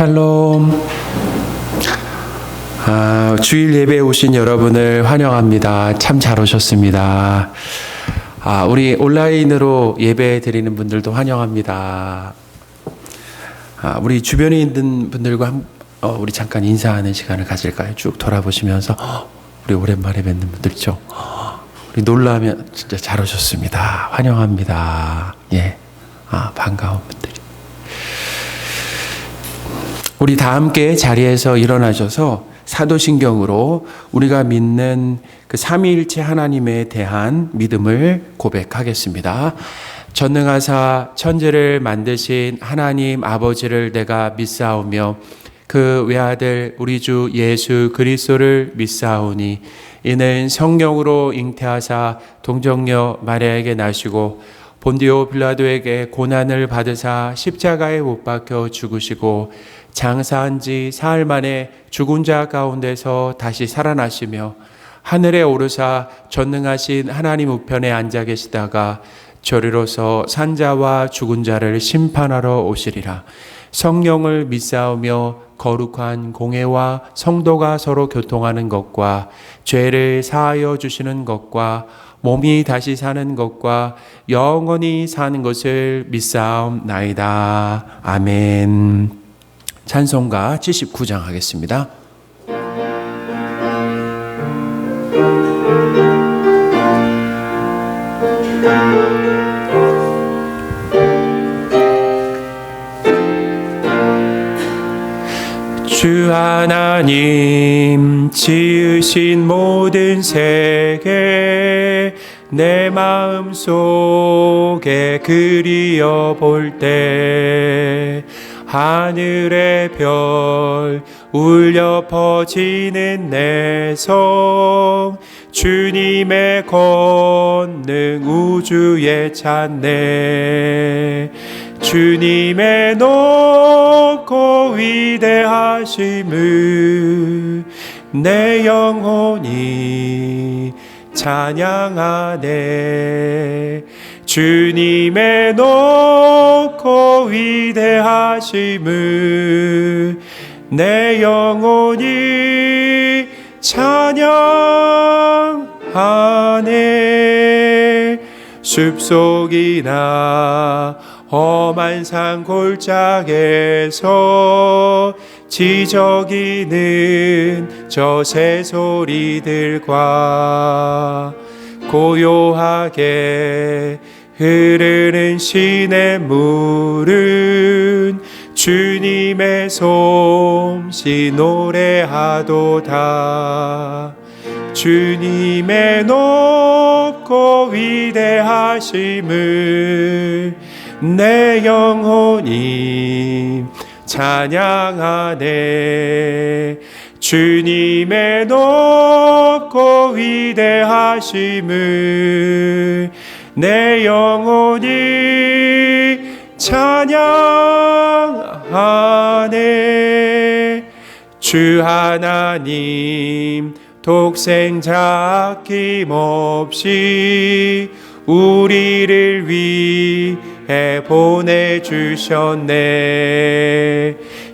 샬롬. 주일 예배에 오신 여러분을 환영합니다. 참 잘 오셨습니다. 우리 온라인으로 예배 드리는 분들도 환영합니다. 우리 주변에 있는 분들과 우리 잠깐 인사하는 시간을 가질까요? 쭉 돌아보시면서 우리 오랜만에 뵙는 분들 있죠? 우리 놀라면 진짜 잘 오셨습니다. 환영합니다. 예, 반가운 분들이. 우리 다 함께 자리에서 일어나셔서 사도신경으로 우리가 믿는 그 삼위일체 하나님에 대한 믿음을 고백하겠습니다. 전능하사 천지를 만드신 하나님 아버지를 내가 믿사오며 그 외아들 우리 주 예수 그리스도를 믿사오니 이는 성령으로 잉태하사 동정녀 마리아에게 나시고 본디오 빌라도에게 고난을 받으사 십자가에 못 박혀 죽으시고 장사한 지 사흘 만에 죽은 자 가운데서 다시 살아나시며 하늘에 오르사 전능하신 하나님 우편에 앉아 계시다가 저리로서 산자와 죽은 자를 심판하러 오시리라. 성령을 믿사오며 거룩한 공회와 성도가 서로 교통하는 것과 죄를 사하여 주시는 것과 몸이 다시 사는 것과 영원히 사는 것을 믿사옵나이다. 아멘. 찬송가 79장 하겠습니다. 주 하나님 지으신 모든 세계 내 마음속에 그리어 볼 때 하늘의 별 울려 퍼지는 내성 주님의 권능 우주에 찾네. 주님의 높고 위대하심을 내 영혼이 찬양하네. 주님의 높고 위대하심을 내 영혼이 찬양하네. 숲속이나 험한 산 골짜기에서 지저귀는 저 새소리들과 고요하게 흐르는 시냇물은 주님의 솜씨 노래하도다. 주님의 높고 위대하심을 내 영혼이 찬양하네. 주님의 높고 위대하심을 내 영혼이 찬양하네. 주 하나님 독생자 아낌없이 우리를 위해 보내주셨네.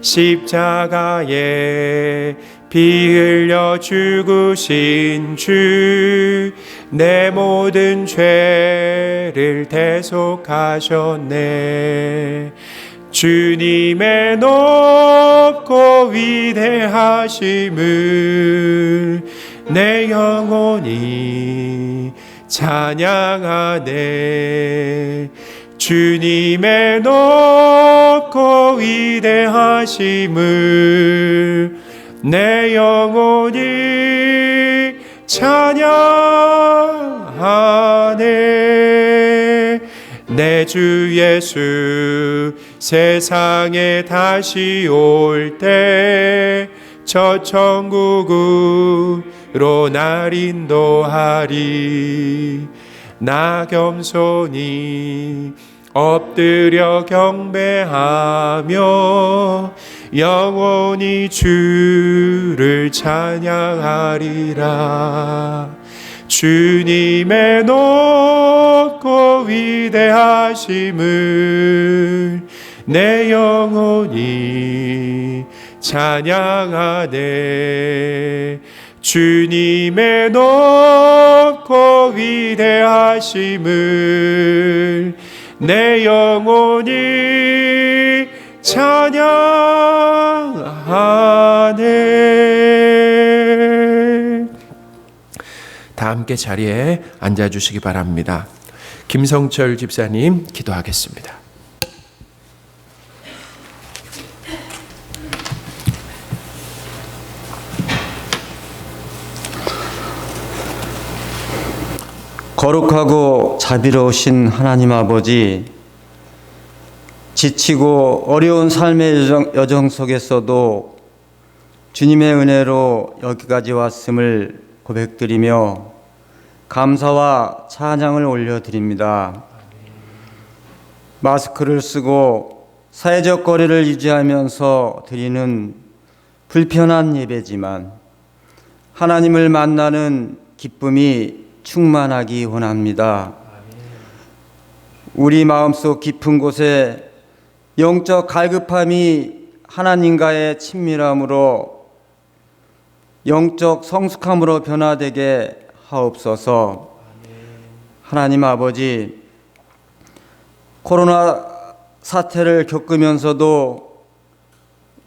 십자가에 피 흘려 죽으신 주 내 모든 죄를 대속하셨네. 주님의 높고 위대하심을 내 영혼이 찬양하네. 주님의 높고 위대하심을 내 영혼이 찬양하네. 내 주 예수 세상에 다시 올 때 저 천국으로 날 인도하리. 나 겸손히 엎드려 경배하며 영원히 주를 찬양하리라. 주님의 높고 위대하심을 내 영혼이 찬양하네. 주님의 높고 위대하심을 내 영혼이 찬양하네. 다 함께 자리에 앉아주시기 바랍니다. 김성철 집사님 기도하겠습니다. 거룩하고 자비로우신 하나님 아버지, 지치고 어려운 삶의 여정 속에서도 주님의 은혜로 여기까지 왔음을 고백드리며 감사와 찬양을 올려드립니다. 마스크를 쓰고 사회적 거리를 유지하면서 드리는 불편한 예배지만 하나님을 만나는 기쁨이 충만하기 원합니다. 우리 마음속 깊은 곳에 영적 갈급함이 하나님과의 친밀함으로 영적 성숙함으로 변화되게 하옵소서. 하나님 아버지, 코로나 사태를 겪으면서도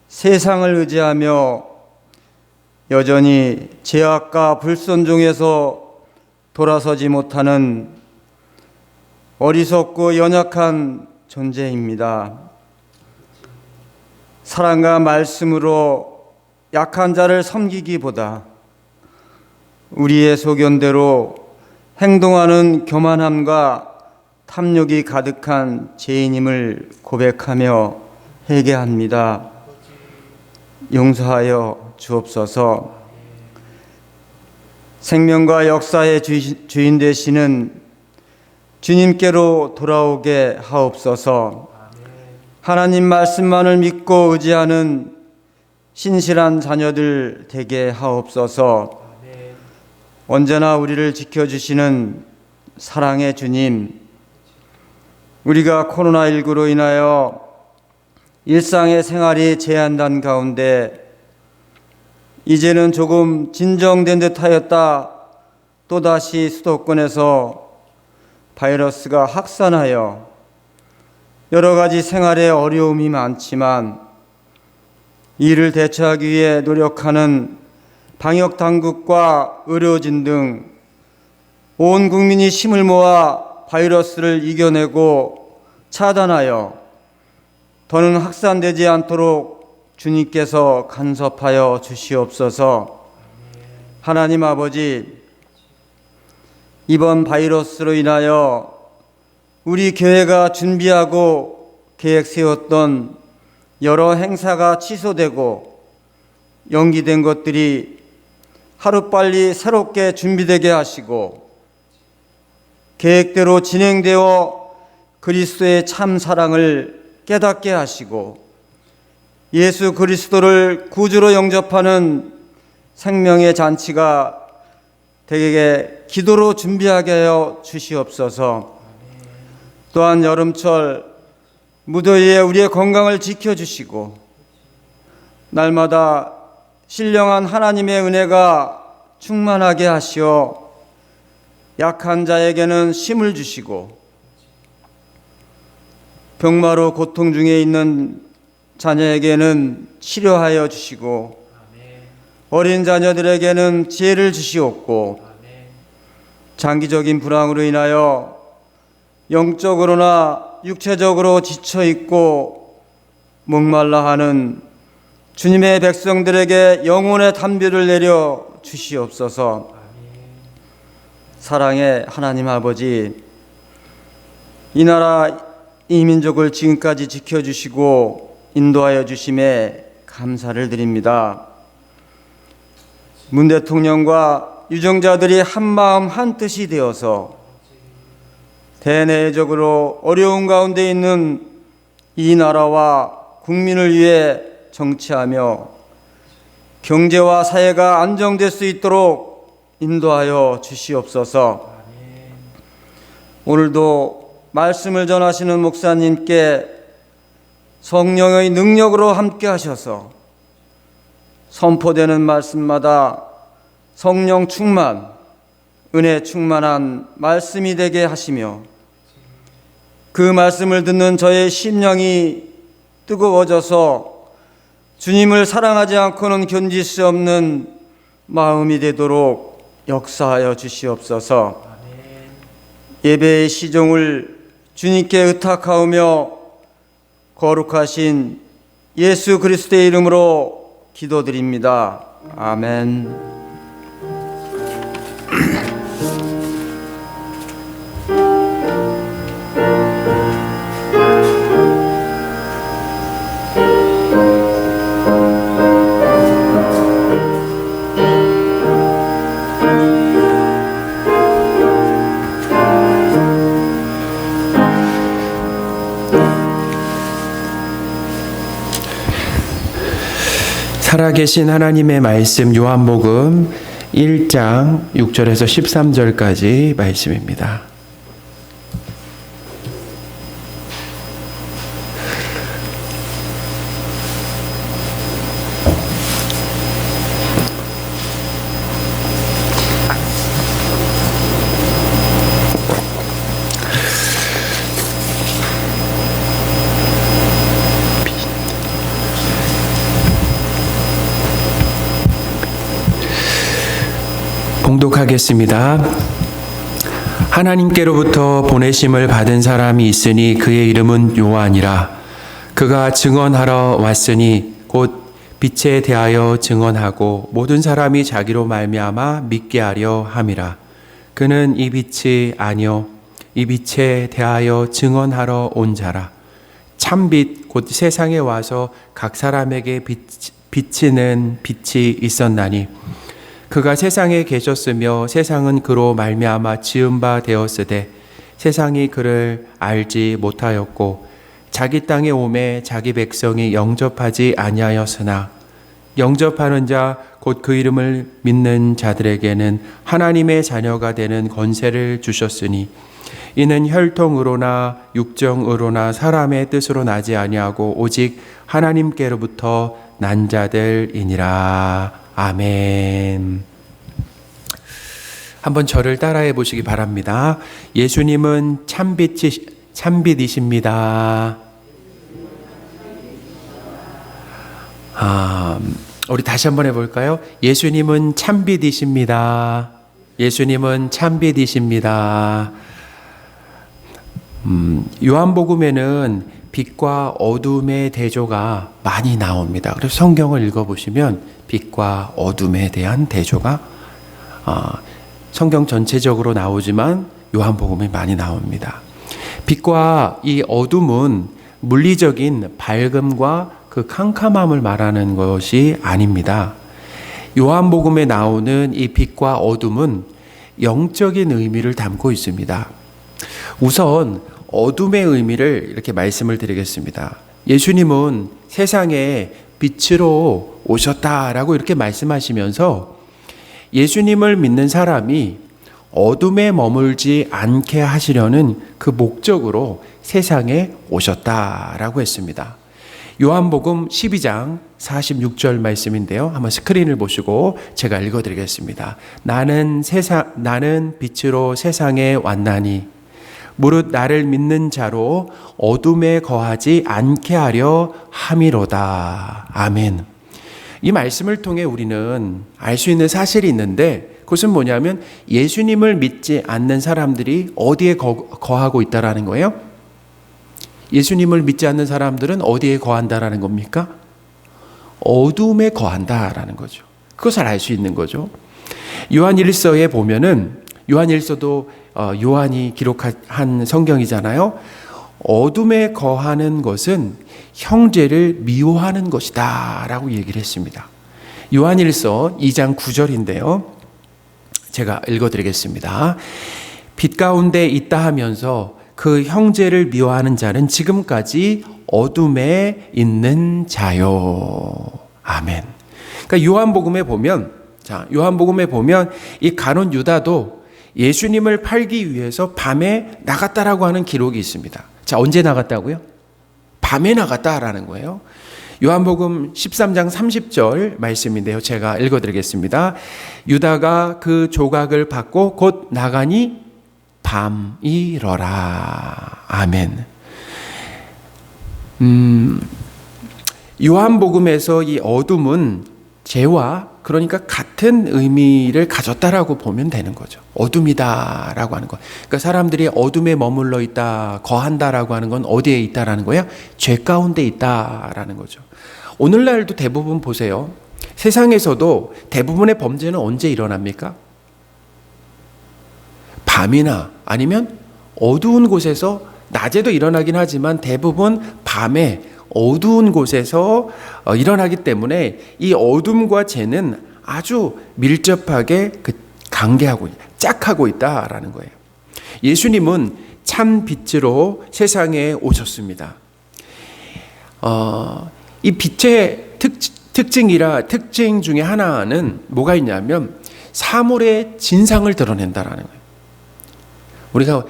세상을 의지하며 여전히 죄악과 불순종에서 돌아서지 못하는 어리석고 연약한 존재입니다. 사랑과 말씀으로 약한 자를 섬기기보다 우리의 소견대로 행동하는 교만함과 탐욕이 가득한 죄인임을 고백하며 회개합니다. 용서하여 주옵소서. 생명과 역사의 주인 되시는 주님께로 돌아오게 하옵소서. 하나님 말씀만을 믿고 의지하는 신실한 자녀들 되게 하옵소서. 언제나 우리를 지켜주시는 사랑의 주님, 우리가 코로나19로 인하여 일상의 생활이 제한된 가운데 이제는 조금 진정된 듯하였다 또다시 수도권에서 바이러스가 확산하여 여러 가지 생활에 어려움이 많지만 이를 대처하기 위해 노력하는 방역당국과 의료진 등 온 국민이 힘을 모아 바이러스를 이겨내고 차단하여 더는 확산되지 않도록 주님께서 간섭하여 주시옵소서. 하나님 아버지, 이번 바이러스로 인하여 우리 교회가 준비하고 계획 세웠던 여러 행사가 취소되고 연기된 것들이 하루빨리 새롭게 준비되게 하시고 계획대로 진행되어 그리스도의 참 사랑을 깨닫게 하시고 예수 그리스도를 구주로 영접하는 생명의 잔치가 되게 기도로 준비하게 하여 주시옵소서. 또한 여름철 무더위에 우리의 건강을 지켜주시고 날마다 신령한 하나님의 은혜가 충만하게 하시어 약한 자에게는 힘을 주시고 병마로 고통 중에 있는 자녀에게는 치료하여 주시고 어린 자녀들에게는 지혜를 주시옵고 장기적인 불황으로 인하여 영적으로나 육체적으로 지쳐있고 목말라 하는 주님의 백성들에게 영혼의 담비를 내려 주시옵소서. 사랑의 하나님 아버지, 이 나라 이 민족을 지금까지 지켜주시고 인도하여 주심에 감사를 드립니다. 문 대통령과 유정자들이 한마음 한뜻이 되어서 대내적으로 어려운 가운데 있는 이 나라와 국민을 위해 정치하며 경제와 사회가 안정될 수 있도록 인도하여 주시옵소서. 오늘도 말씀을 전하시는 목사님께 성령의 능력으로 함께 하셔서 선포되는 말씀마다 성령 충만, 은혜 충만한 말씀이 되게 하시며 그 말씀을 듣는 저의 심령이 뜨거워져서 주님을 사랑하지 않고는 견딜 수 없는 마음이 되도록 역사하여 주시옵소서. 예배의 시종을 주님께 의탁하오며 거룩하신 예수 그리스도의 이름으로 기도드립니다. 아멘. 살아계신 하나님의 말씀 요한복음 1장 6절에서 13절까지 말씀입니다. 봉독하겠습니다. 하나님께로부터 보내심을 받은 사람이 있으니 그의 이름은 요한이라. 그가 증언하러 왔으니 곧 빛에 대하여 증언하고 모든 사람이 자기로 말미암아 믿게 하려 함이라. 그는 이 빛이 아니요 이 빛에 대하여 증언하러 온 자라. 참빛 곧 세상에 와서 각 사람에게 비치는 빛이 있었나니 그가 세상에 계셨으며 세상은 그로 말미암아 지은 바 되었으되 세상이 그를 알지 못하였고 자기 땅에 오매 자기 백성이 영접하지 아니하였으나 영접하는 자 곧 그 이름을 믿는 자들에게는 하나님의 자녀가 되는 권세를 주셨으니 이는 혈통으로나 육정으로나 사람의 뜻으로 나지 아니하고 오직 하나님께로부터 난 자들이니라. 아멘. 한번 저를 따라해 보시기 바랍니다. 예수님은 참빛이십니다. 우리 다시 한번 해볼까요? 예수님은 참빛이십니다. 예수님은 참빛이십니다. 요한복음에는 빛과 어둠의 대조가 많이 나옵니다. 그래서 성경을 읽어보시면 빛과 어둠에 대한 대조가 성경 전체적으로 나오지만 요한복음에 많이 나옵니다. 빛과 이 어둠은 물리적인 밝음과 그 캄캄함을 말하는 것이 아닙니다. 요한복음에 나오는 이 빛과 어둠은 영적인 의미를 담고 있습니다. 우선 어둠의 의미를 이렇게 말씀을 드리겠습니다. 예수님은 세상에 빛으로 오셨다라고 이렇게 말씀하시면서 예수님을 믿는 사람이 어둠에 머물지 않게 하시려는 그 목적으로 세상에 오셨다라고 했습니다. 요한복음 12장 46절 말씀인데요. 한번 스크린을 보시고 제가 읽어드리겠습니다. 나는 빛으로 세상에 왔나니 무릇 나를 믿는 자로 어둠에 거하지 않게 하려 함이로다. 아멘. 이 말씀을 통해 우리는 알 수 있는 사실이 있는데 그것은 뭐냐면 예수님을 믿지 않는 사람들이 어디에 거하고 있다라는 거예요? 예수님을 믿지 않는 사람들은 어디에 거한다라는 겁니까? 어둠에 거한다라는 거죠. 그것을 알 수 있는 거죠. 요한일서에 보면은 요한일서도 요한이 기록한 성경이잖아요. 어둠에 거하는 것은 형제를 미워하는 것이다 라고 얘기를 했습니다. 요한일서 2장 9절인데요. 제가 읽어드리겠습니다. 빛 가운데 있다 하면서 그 형제를 미워하는 자는 지금까지 어둠에 있는 자요. 아멘. 그러니까 요한복음에 보면 이 가룟 유다도 예수님을 팔기 위해서 밤에 나갔다라고 하는 기록이 있습니다. 자, 언제 나갔다고요? 밤에 나갔다라는 거예요. 요한복음 13장 30절 말씀인데요. 제가 읽어드리겠습니다. 유다가 그 조각을 받고 곧 나가니 밤이러라. 아멘. 요한복음에서 이 어둠은 죄와 그러니까 같은 의미를 가졌다라고 보면 되는 거죠. 어둠이다라고 하는 거. 그러니까 사람들이 어둠에 머물러 있다, 거한다라고 하는 건 어디에 있다라는 거예요? 죄 가운데 있다라는 거죠. 오늘날도 대부분 보세요. 세상에서도 대부분의 범죄는 언제 일어납니까? 밤이나 아니면 어두운 곳에서, 낮에도 일어나긴 하지만 대부분 밤에 어두운 곳에서 일어나기 때문에 이 어둠과 죄는 아주 밀접하게 관계하고 짝하고 있다라는 거예요. 예수님은 참 빛으로 세상에 오셨습니다. 이 빛의 특징 중에 하나는 뭐가 있냐면 사물의 진상을 드러낸다라는 거예요. 우리가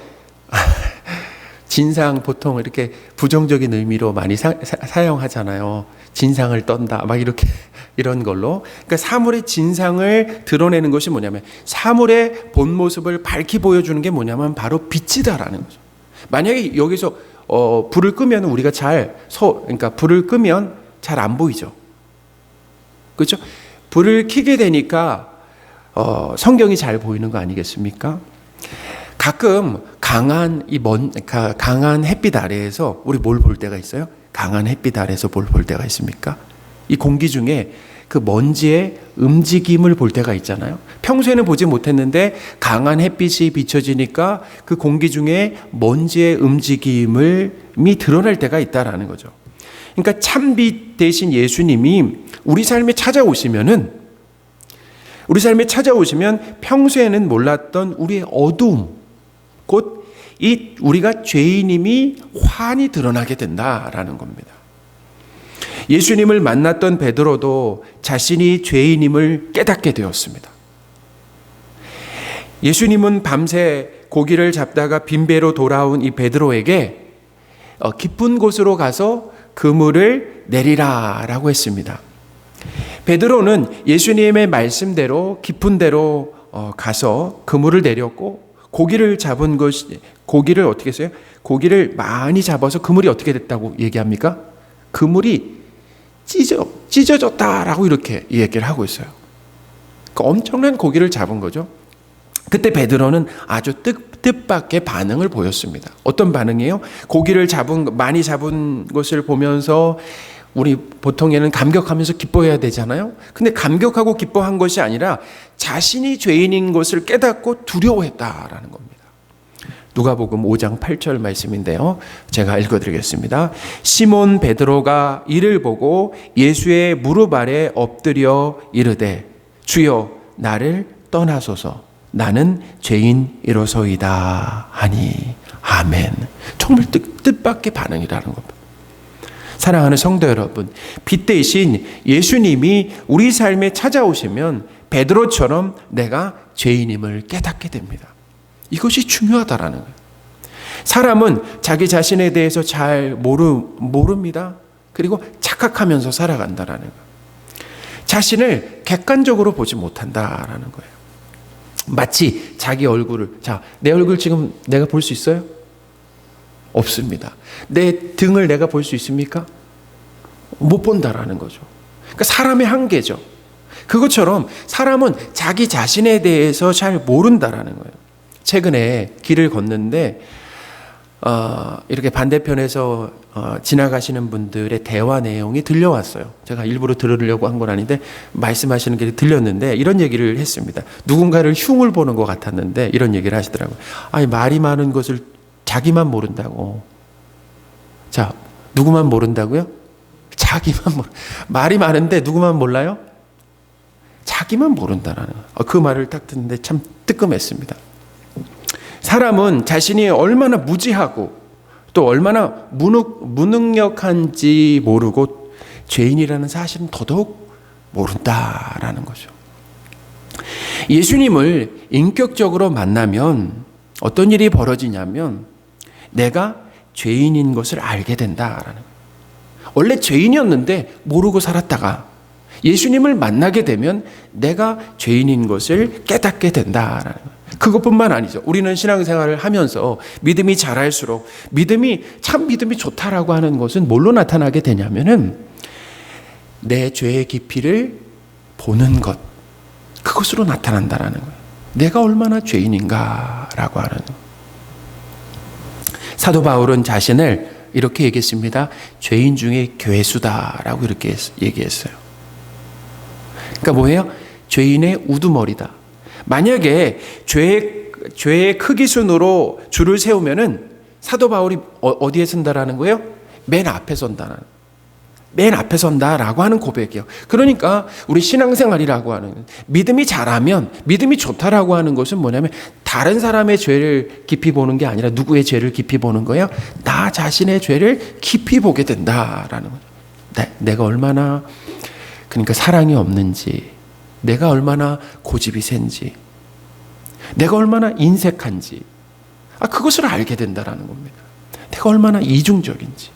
진상 보통 이렇게 부정적인 의미로 많이 사용하잖아요. 진상을 떤다, 막 이렇게 이런 걸로. 그러니까 사물의 진상을 드러내는 것이 뭐냐면 사물의 본 모습을 밝히 보여주는 게 뭐냐면 바로 빛이다라는 거죠. 만약에 여기서 불을 끄면 우리가 그러니까 불을 끄면 잘 안 보이죠. 그렇죠? 불을 켜게 되니까 성경이 잘 보이는 거 아니겠습니까? 가끔 강한 햇빛 아래에서 우리 뭘 볼 때가 있어요? 강한 햇빛 아래에서 뭘 볼 때가 있습니까? 이 공기 중에 그 먼지의 움직임을 볼 때가 있잖아요. 평소에는 보지 못했는데 강한 햇빛이 비춰지니까 그 공기 중에 먼지의 움직임이 드러날 때가 있다라는 거죠. 그러니까 참빛 대신 예수님이 우리 삶에 찾아오시면 평소에는 몰랐던 우리의 어두움, 곧 이 우리가 죄인임이 환히 드러나게 된다라는 겁니다. 예수님을 만났던 베드로도 자신이 죄인임을 깨닫게 되었습니다. 예수님은 밤새 고기를 잡다가 빈배로 돌아온 이 베드로에게 깊은 곳으로 가서 그물을 내리라라고 했습니다. 베드로는 예수님의 말씀대로 깊은 데로 가서 그물을 내렸고 고기를 어떻게 했어요? 고기를 많이 잡아서 그물이 어떻게 됐다고 얘기합니까? 그물이 찢어졌다라고 이렇게 얘기를 하고 있어요. 그러니까 엄청난 고기를 잡은 거죠. 그때 베드로는 아주 뜻밖의 반응을 보였습니다. 어떤 반응이에요? 고기를 많이 잡은 것을 보면서 우리 보통에는 감격하면서 기뻐해야 되잖아요. 근데 감격하고 기뻐한 것이 아니라 자신이 죄인인 것을 깨닫고 두려워했다라는 겁니다. 누가복음 5장 8절 말씀인데요. 제가 읽어드리겠습니다. 시몬 베드로가 이를 보고 예수의 무릎 아래 엎드려 이르되 주여 나를 떠나소서 나는 죄인이로소이다 하니 아멘. 정말 뜻밖의 반응이라는 겁니다. 사랑하는 성도 여러분, 빛 대신 예수님이 우리 삶에 찾아오시면 베드로처럼 내가 죄인임을 깨닫게 됩니다. 이것이 중요하다라는 거예요. 사람은 자기 자신에 대해서 잘 모릅니다. 그리고 착각하면서 살아간다라는 거예요. 자신을 객관적으로 보지 못한다라는 거예요. 마치 자기 얼굴을, 내 얼굴 지금 내가 볼 수 있어요? 없습니다. 내 등을 내가 볼 수 있습니까? 못 본다라는 거죠. 그러니까 사람의 한계죠. 그것처럼 사람은 자기 자신에 대해서 잘 모른다라는 거예요. 최근에 길을 걷는데 이렇게 반대편에서 지나가시는 분들의 대화 내용이 들려왔어요. 제가 일부러 들으려고 한 건 아닌데 말씀하시는 게 들렸는데 이런 얘기를 했습니다. 누군가를 흉을 보는 것 같았는데 이런 얘기를 하시더라고요. 아니, 말이 많은 것을 자기만 모른다고. 자, 누구만 모른다고요? 말이 많은데 누구만 몰라요? 자기만 모른다라는 그 말을 딱 듣는데 참 뜨끔했습니다. 사람은 자신이 얼마나 무지하고 또 얼마나 무능력한지 모르고 죄인이라는 사실은 더더욱 모른다라는 거죠. 예수님을 인격적으로 만나면 어떤 일이 벌어지냐면 내가 죄인인 것을 알게 된다라는 거예요. 원래 죄인이었는데 모르고 살았다가 예수님을 만나게 되면 내가 죄인인 것을 깨닫게 된다라는 거예요. 그것뿐만 아니죠. 우리는 신앙생활을 하면서 믿음이 자랄수록 참 믿음이 좋다라고 하는 것은 뭘로 나타나게 되냐면은 내 죄의 깊이를 보는 것, 그것으로 나타난다라는 거예요. 내가 얼마나 죄인인가라고 하는 거예요. 사도 바울은 자신을 이렇게 얘기했습니다. 죄인 중에 괴수다라고 이렇게 얘기했어요. 그러니까 뭐예요? 죄인의 우두머리다. 만약에 죄의 크기 순으로 줄을 세우면은 사도 바울이 어디에 선다라는 거예요? 맨 앞에 선다라고 하는 고백이에요. 그러니까 우리 신앙생활이라고 하는 믿음이 잘하면 믿음이 좋다라고 하는 것은 뭐냐면 다른 사람의 죄를 깊이 보는 게 아니라 누구의 죄를 깊이 보는 거예요? 나 자신의 죄를 깊이 보게 된다라는 거죠. 내가 얼마나 그러니까 사랑이 없는지, 내가 얼마나 고집이 센지, 내가 얼마나 인색한지, 그것을 알게 된다라는 겁니다. 내가 얼마나 이중적인지.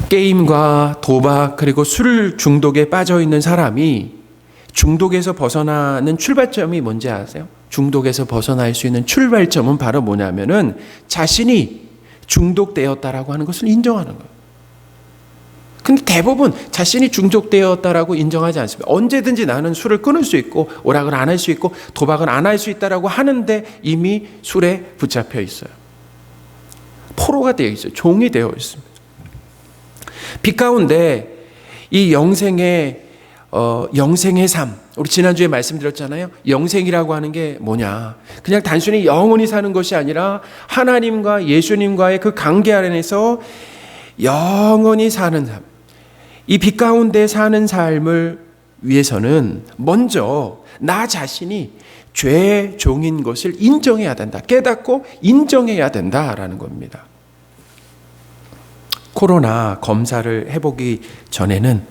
게임과 도박 그리고 술 중독에 빠져 있는 사람이 중독에서 벗어나는 출발점이 뭔지 아세요? 중독에서 벗어날 수 있는 출발점은 바로 뭐냐면은 자신이 중독되었다라고 하는 것을 인정하는 거예요. 근데 대부분 자신이 중독되었다라고 인정하지 않습니다. 언제든지 나는 술을 끊을 수 있고 오락을 안 할 수 있고 도박을 안 할 수 있다라고 하는데 이미 술에 붙잡혀 있어요. 포로가 되어 있어요. 종이 되어 있습니다. 빛 가운데 이 영생의 삶, 우리 지난주에 말씀드렸잖아요. 영생이라고 하는 게 뭐냐? 그냥 단순히 영원히 사는 것이 아니라 하나님과 예수님과의 그 관계 안에서 영원히 사는 삶. 이 빛 가운데 사는 삶을 위해서는 먼저 나 자신이 죄의 종인 것을 인정해야 된다. 깨닫고 인정해야 된다라는 겁니다. 코로나 검사를 해보기 전에는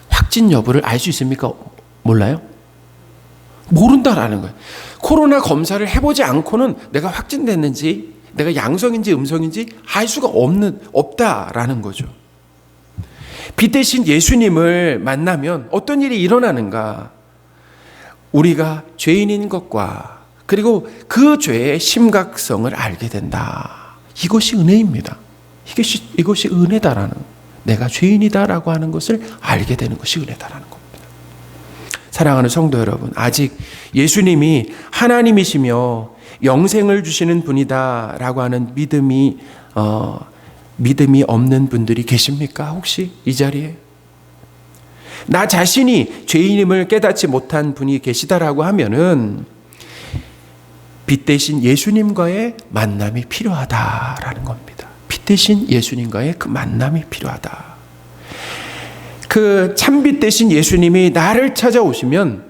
확진 여부를 알 수 있습니까? 몰라요? 모른다라는 거예요. 코로나 검사를 해보지 않고는 내가 확진됐는지 내가 양성인지 음성인지 알 수가 없다라는 거죠. 빛 대신 예수님을 만나면 어떤 일이 일어나는가? 우리가 죄인인 것과 그리고 그 죄의 심각성을 알게 된다. 이것이 은혜입니다. 이것이 은혜다라는, 내가 죄인이다라고 하는 것을 알게 되는 것이 은혜다라는 겁니다. 사랑하는 성도 여러분, 아직 예수님이 하나님이시며 영생을 주시는 분이다라고 하는 믿음이 없는 분들이 계십니까? 혹시 이 자리에? 나 자신이 죄인임을 깨닫지 못한 분이 계시다라고 하면은 빛 대신 예수님과의 만남이 필요하다라는 겁니다. 빛 대신 예수님과의 그 만남이 필요하다. 그 참빛 대신 예수님이 나를 찾아오시면,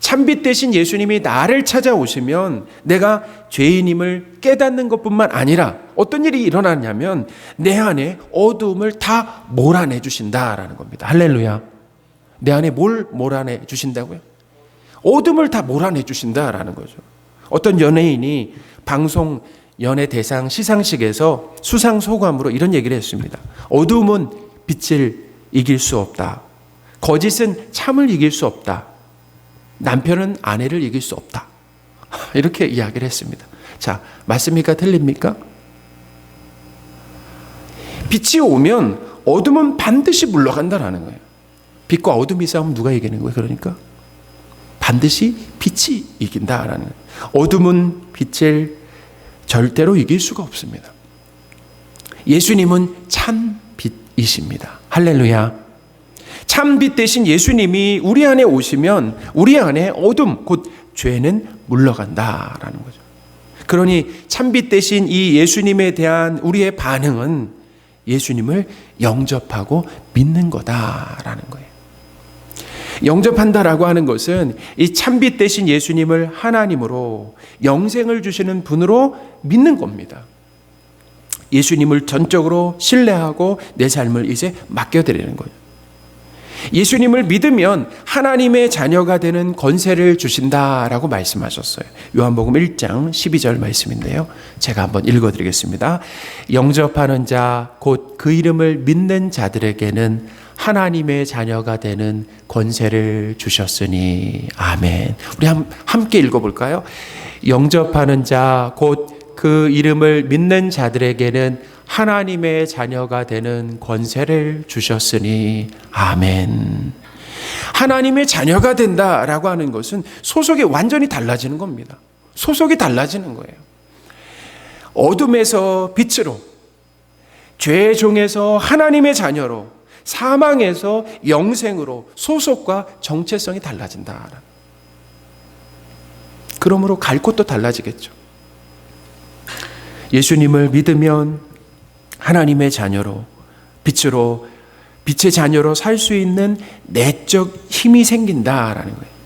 참빛 대신 예수님이 나를 찾아오시면 내가 죄인임을 깨닫는 것뿐만 아니라 어떤 일이 일어나냐면 내 안에 어두움을 다 몰아내 주신다라는 겁니다. 할렐루야. 내 안에 뭘 몰아내 주신다고요? 어둠을 다 몰아내 주신다라는 거죠. 어떤 연예인이 방송 연예대상 시상식에서 수상소감으로 이런 얘기를 했습니다. 어둠은 빛을 이길 수 없다. 거짓은 참을 이길 수 없다. 남편은 아내를 이길 수 없다. 이렇게 이야기를 했습니다. 자, 맞습니까? 틀립니까? 빛이 오면 어둠은 반드시 물러간다라는 거예요. 빛과 어둠이 싸우면 누가 이기는 거예요? 그러니까 반드시 빛이 이긴다라는 거예요. 어둠은 빛을 절대로 이길 수가 없습니다. 예수님은 참 빛이십니다. 할렐루야. 참 빛 대신 예수님이 우리 안에 오시면 우리 안에 어둠, 곧 죄는 물러간다라는 거죠. 그러니 참 빛 대신 이 예수님에 대한 우리의 반응은 예수님을 영접하고 믿는 거다라는 거예요. 영접한다라고 하는 것은 이 참빛 대신 예수님을 하나님으로 영생을 주시는 분으로 믿는 겁니다. 예수님을 전적으로 신뢰하고 내 삶을 이제 맡겨드리는 거예요. 예수님을 믿으면 하나님의 자녀가 되는 권세를 주신다라고 말씀하셨어요. 요한복음 1장 12절 말씀인데요. 제가 한번 읽어드리겠습니다. 영접하는 자 곧 그 이름을 믿는 자들에게는 하나님의 자녀가 되는 권세를 주셨으니 아멘. 우리 함께 읽어볼까요? 영접하는 자 곧 그 이름을 믿는 자들에게는 하나님의 자녀가 되는 권세를 주셨으니 아멘. 하나님의 자녀가 된다라고 하는 것은 소속이 완전히 달라지는 겁니다. 소속이 달라지는 거예요. 어둠에서 빛으로, 죄의 종에서 하나님의 자녀로, 사망에서 영생으로 소속과 정체성이 달라진다. 그러므로 갈 곳도 달라지겠죠. 예수님을 믿으면 하나님의 자녀로, 빛으로, 빛의 자녀로 살 수 있는 내적 힘이 생긴다라는 거예요.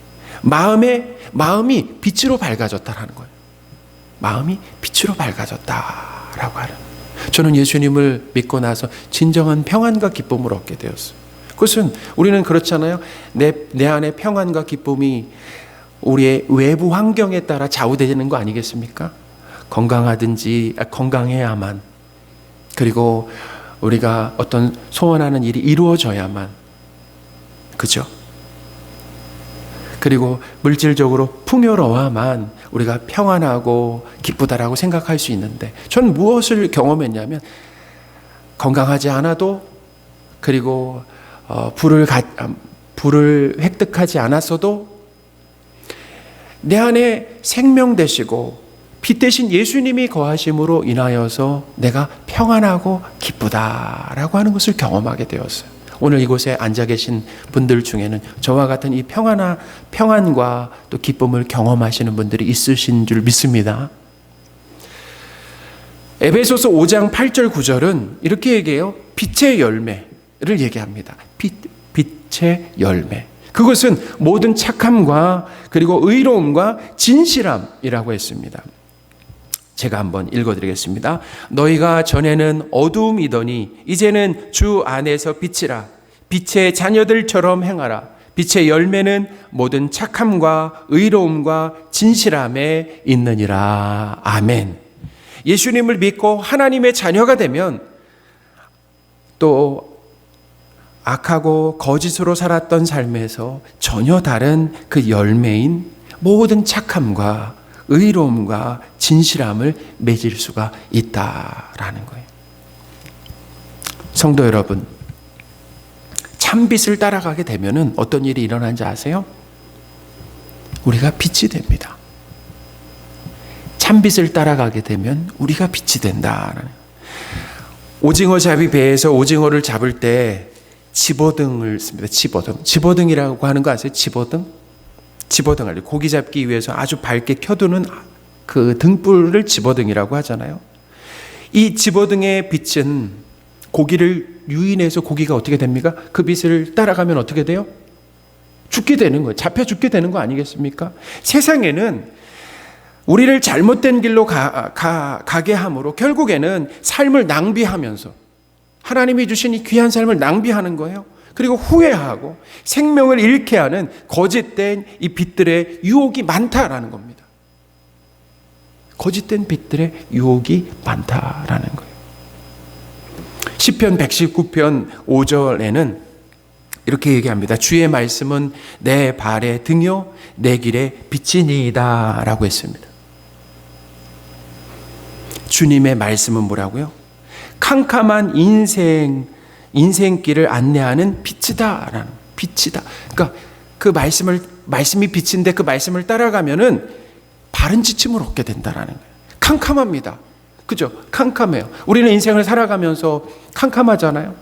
마음이 빛으로 밝아졌다라는 거예요. 마음이 빛으로 밝아졌다라고 하는. 저는 예수님을 믿고 나서 진정한 평안과 기쁨을 얻게 되었어요. 그것은 우리는 그렇잖아요. 내 안에 평안과 기쁨이 우리의 외부 환경에 따라 좌우되는 거 아니겠습니까? 건강해야만, 그리고 우리가 어떤 소원하는 일이 이루어져야만, 그죠? 그리고 물질적으로 풍요로워야만 우리가 평안하고 기쁘다라고 생각할 수 있는데, 전 무엇을 경험했냐면 건강하지 않아도, 그리고 부를 획득하지 않았어도 내 안에 생명 되시고 빛 대신 예수님이 거하심으로 인하여서 내가 평안하고 기쁘다라고 하는 것을 경험하게 되었어요. 오늘 이곳에 앉아 계신 분들 중에는 저와 같은 이 평안과 또 기쁨을 경험하시는 분들이 있으신 줄 믿습니다. 에베소서 5장 8절 9절은 이렇게 얘기해요. 빛의 열매를 얘기합니다. 빛의 열매. 그것은 모든 착함과 그리고 의로움과 진실함이라고 했습니다. 제가 한번 읽어드리겠습니다. 너희가 전에는 어두움이더니 이제는 주 안에서 빛이라. 빛의 자녀들처럼 행하라. 빛의 열매는 모든 착함과 의로움과 진실함에 있느니라. 아멘. 예수님을 믿고 하나님의 자녀가 되면 또 악하고 거짓으로 살았던 삶에서 전혀 다른 그 열매인 모든 착함과 의로움과 진실함을 맺을 수가 있다라는 거예요. 성도 여러분, 참빛을 따라가게 되면 어떤 일이 일어나는지 아세요? 우리가 빛이 됩니다. 참빛을 따라가게 되면 우리가 빛이 된다. 오징어 잡이 배에서 오징어를 잡을 때 집어등을 씁니다. 집어등이라고 하는 거 아세요? 집어등 알죠? 고기 잡기 위해서 아주 밝게 켜두는 그 등불을 집어등이라고 하잖아요. 이 집어등의 빛은 고기를 유인해서 고기가 어떻게 됩니까? 그 빛을 따라가면 어떻게 돼요? 죽게 되는 거예요. 잡혀 죽게 되는 거 아니겠습니까? 세상에는 우리를 잘못된 길로 가게 함으로 결국에는 삶을 낭비하면서 하나님이 주신 이 귀한 삶을 낭비하는 거예요. 그리고 후회하고 생명을 잃게 하는 거짓된 이 빛들의 유혹이 많다라는 겁니다. 거짓된 빛들의 유혹이 많다라는 거예요. 시편 119편 5절에는 이렇게 얘기합니다. 주의 말씀은 내 발의 등이요 내 길의 빛이니이다 라고 했습니다. 주님의 말씀은 뭐라고요? 캄캄한 인생길을 안내하는 빛이다. 그러니까 그 말씀이 빛인데 그 말씀을 따라가면은 바른 지침을 얻게 된다라는 거예요. 캄캄합니다. 그죠? 캄캄해요. 우리는 인생을 살아가면서 캄캄하잖아요.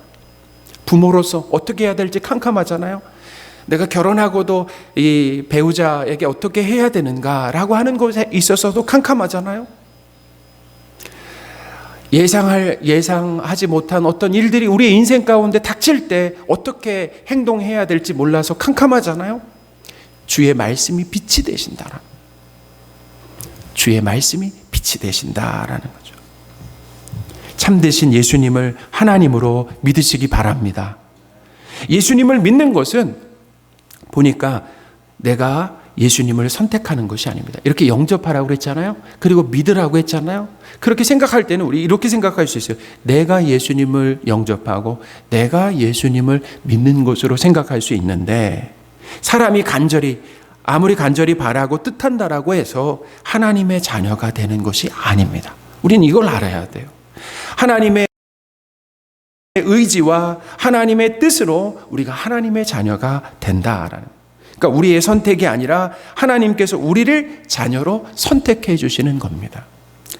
부모로서 어떻게 해야 될지 캄캄하잖아요. 내가 결혼하고도 이 배우자에게 어떻게 해야 되는가라고 하는 것에 있어서도 캄캄하잖아요. 예상하지 못한 어떤 일들이 우리의 인생 가운데 닥칠 때 어떻게 행동해야 될지 몰라서 캄캄하잖아요. 주의 말씀이 빛이 되신다라. 주의 말씀이 빛이 되신다라는 거죠. 참되신 예수님을 하나님으로 믿으시기 바랍니다. 예수님을 믿는 것은 보니까 내가 예수님을 선택하는 것이 아닙니다. 이렇게 영접하라고 그랬잖아요. 그리고 믿으라고 했잖아요. 그렇게 생각할 때는 우리 이렇게 생각할 수 있어요. 내가 예수님을 영접하고 내가 예수님을 믿는 것으로 생각할 수 있는데, 사람이 아무리 간절히 바라고 뜻한다라고 해서 하나님의 자녀가 되는 것이 아닙니다. 우리는 이걸 알아야 돼요. 하나님의 의지와 하나님의 뜻으로 우리가 하나님의 자녀가 된다라는, 그러니까 우리의 선택이 아니라 하나님께서 우리를 자녀로 선택해 주시는 겁니다.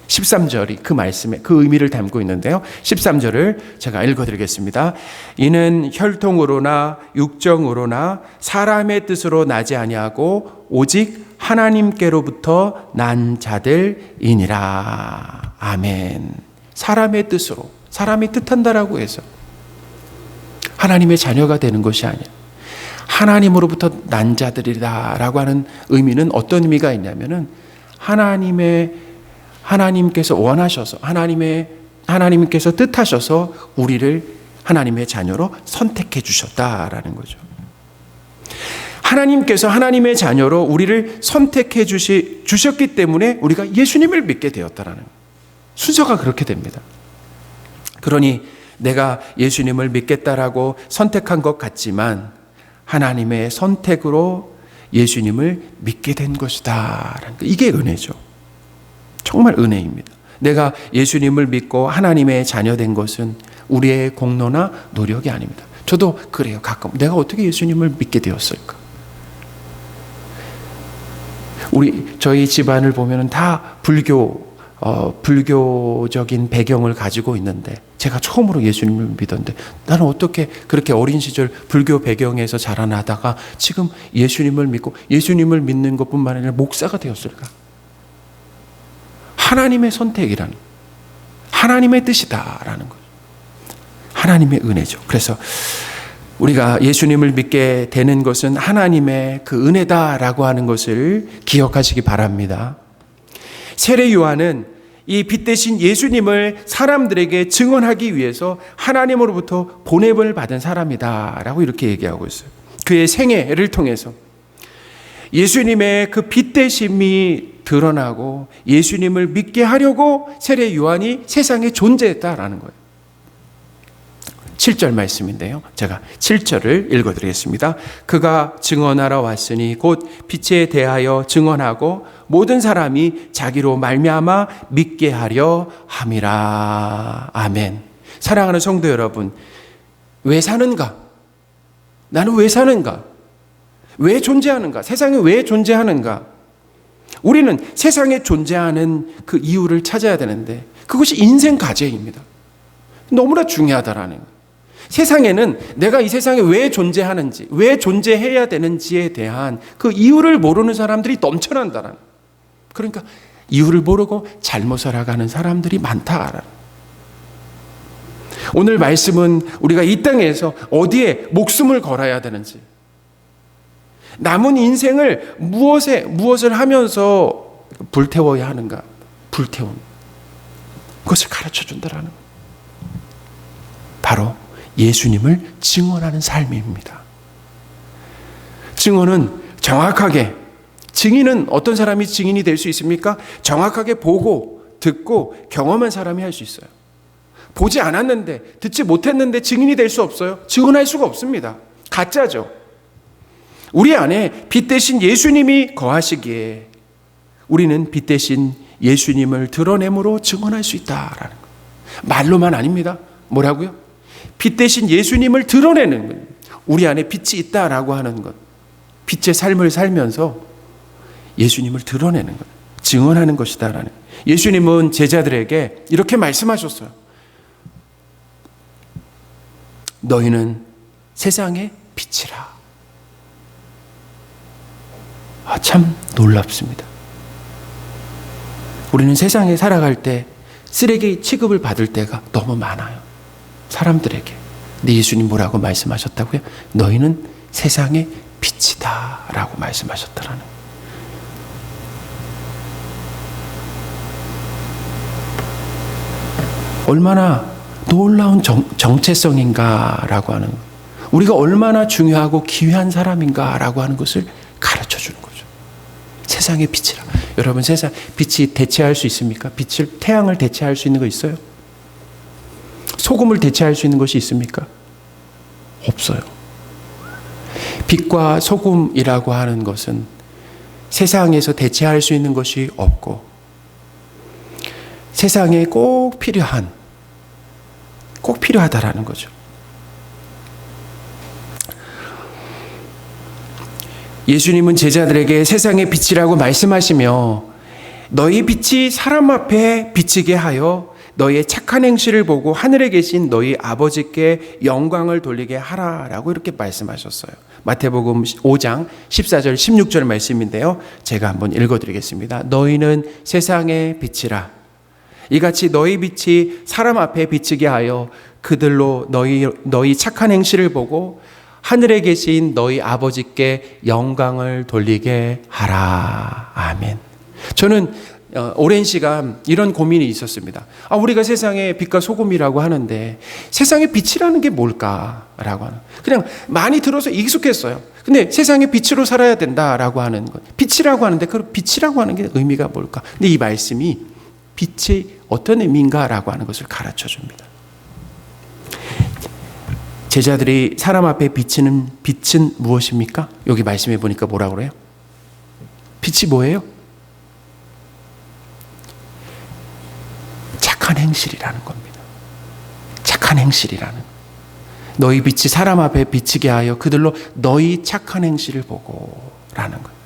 13절이 그 말씀에 그 의미를 담고 있는데요. 13절을 제가 읽어드리겠습니다. 이는 혈통으로나 육정으로나 사람의 뜻으로 나지 아니하고 오직 하나님께로부터 난 자들이니라. 아멘. 사람의 뜻으로, 사람이 뜻한다라고 해서 하나님의 자녀가 되는 것이 아니라 하나님으로부터 난 자들이다라고 하는 의미는 어떤 의미가 있냐면은 하나님께서 원하셔서 하나님께서 뜻하셔서 우리를 하나님의 자녀로 선택해 주셨다라는 거죠. 하나님께서 하나님의 자녀로 우리를 선택해 주셨기 때문에 우리가 예수님을 믿게 되었다라는 순서가 그렇게 됩니다. 그러니 내가 예수님을 믿겠다라고 선택한 것 같지만 하나님의 선택으로 예수님을 믿게 된 것이다. 이게 은혜죠. 정말 은혜입니다. 내가 예수님을 믿고 하나님의 자녀 된 것은 우리의 공로나 노력이 아닙니다. 저도 그래요. 가끔 내가 어떻게 예수님을 믿게 되었을까? 저희 집안을 보면 다 불교적인 배경을 가지고 있는데 제가 처음으로 예수님을 믿었는데 나는 어떻게 그렇게 어린 시절 불교 배경에서 자라나다가 지금 예수님을 믿고 예수님을 믿는 것뿐만 아니라 목사가 되었을까? 하나님의 선택이라는, 하나님의 뜻이다라는 거죠. 하나님의 은혜죠. 그래서 우리가 예수님을 믿게 되는 것은 하나님의 그 은혜다라고 하는 것을 기억하시기 바랍니다. 세례 요한은 이 빛 대신 예수님을 사람들에게 증언하기 위해서 하나님으로부터 보냄을 받은 사람이다라고 이렇게 얘기하고 있어요. 그의 생애를 통해서 예수님의 그 빛 대심이 드러나고 예수님을 믿게 하려고 세례 요한이 세상에 존재했다라는 거예요. 7절 말씀인데요. 제가 7절을 읽어드리겠습니다. 그가 증언하러 왔으니 곧 빛에 대하여 증언하고 모든 사람이 자기로 말미암아 믿게 하려 함이라. 아멘. 사랑하는 성도 여러분, 왜 사는가? 나는 왜 사는가? 왜 존재하는가? 세상에 왜 존재하는가? 우리는 세상에 존재하는 그 이유를 찾아야 되는데 그것이 인생 과제입니다. 너무나 중요하다라는 거예요. 세상에는 내가 이 세상에 왜 존재하는지, 왜 존재해야 되는지에 대한 그 이유를 모르는 사람들이 넘쳐난다라는 거예요. 그러니까 이유를 모르고 잘못 살아가는 사람들이 많다라는 거예요. 오늘 말씀은 우리가 이 땅에서 어디에 목숨을 걸어야 되는지, 남은 인생을 무엇을 하면서 불태워야 하는가, 불태운 그것을 가르쳐 준다라는 거예요. 바로 예수님을 증언하는 삶입니다. 증언은 정확하게, 증인은 어떤 사람이 증인이 될 수 있습니까? 정확하게 보고 듣고 경험한 사람이 할 수 있어요. 보지 않았는데, 듣지 못했는데 증인이 될 수 없어요. 증언할 수가 없습니다. 가짜죠. 우리 안에 빛 대신 예수님이 거하시기에 우리는 빛 대신 예수님을 드러내므로 증언할 수 있다라는 거예요. 말로만 아닙니다. 뭐라고요? 빛 대신 예수님을 드러내는 거예요. 우리 안에 빛이 있다라고 하는 것, 빛의 삶을 살면서 예수님을 드러내는 거예요. 증언하는 것이다라는 거예요. 예수님은 제자들에게 이렇게 말씀하셨어요. 너희는 세상의 빛이라. 참 놀랍습니다. 우리는 세상에 살아갈 때 쓰레기 취급을 받을 때가 너무 많아요. 사람들에게. 근데 예수님 뭐라고 말씀하셨다고요? 너희는 세상의 빛이다 라고 말씀하셨다라는 거예요. 얼마나 놀라운 정체성인가라고 하는 거예요. 우리가 얼마나 중요하고 귀한 사람인가라고 하는 것을 가르쳐 주는 거죠. 세상의 빛이라. 여러분, 세상 빛이 대체할 수 있습니까? 빛을, 태양을 대체할 수 있는 거 있어요? 소금을 대체할 수 있는 것이 있습니까? 없어요. 빛과 소금이라고 하는 것은 세상에서 대체할 수 있는 것이 없고 세상에 꼭 필요하다라는 거죠. 예수님은 제자들에게 세상의 빛이라고 말씀하시며 너희 빛이 사람 앞에 비치게 하여 너희의 착한 행실을 보고 하늘에 계신 너희 아버지께 영광을 돌리게 하라라고 이렇게 말씀하셨어요. 마태복음 5장 14절 16절 말씀인데요. 제가 한번 읽어드리겠습니다. 너희는 세상의 빛이라. 이같이 너희 빛이 사람 앞에 비치게 하여 그들로 너희 착한 행실을 보고 하늘에 계신 너희 아버지께 영광을 돌리게 하라. 아멘. 저는 오랜 시간 이런 고민이 있었습니다. 우리가 세상의 빛과 소금이라고 하는데 세상의 빛이라는 게 뭘까라고 하는, 그냥 많이 들어서 익숙했어요. 근데 세상의 빛으로 살아야 된다라고 하는 것, 빛이라고 하는데 그 빛이라고 하는 게 의미가 뭘까? 근데 이 말씀이 빛이 어떤 의미인가라고 하는 것을 가르쳐 줍니다. 제자들이 사람 앞에 비치는 빛은 무엇입니까? 여기 말씀해 보니까 뭐라고 그래요? 빛이 뭐예요? 착한 행실이라는 겁니다. 착한 행실이라는. 너희 빛이 사람 앞에 비치게 하여 그들로 너희 착한 행실을 보고 라는 거예요.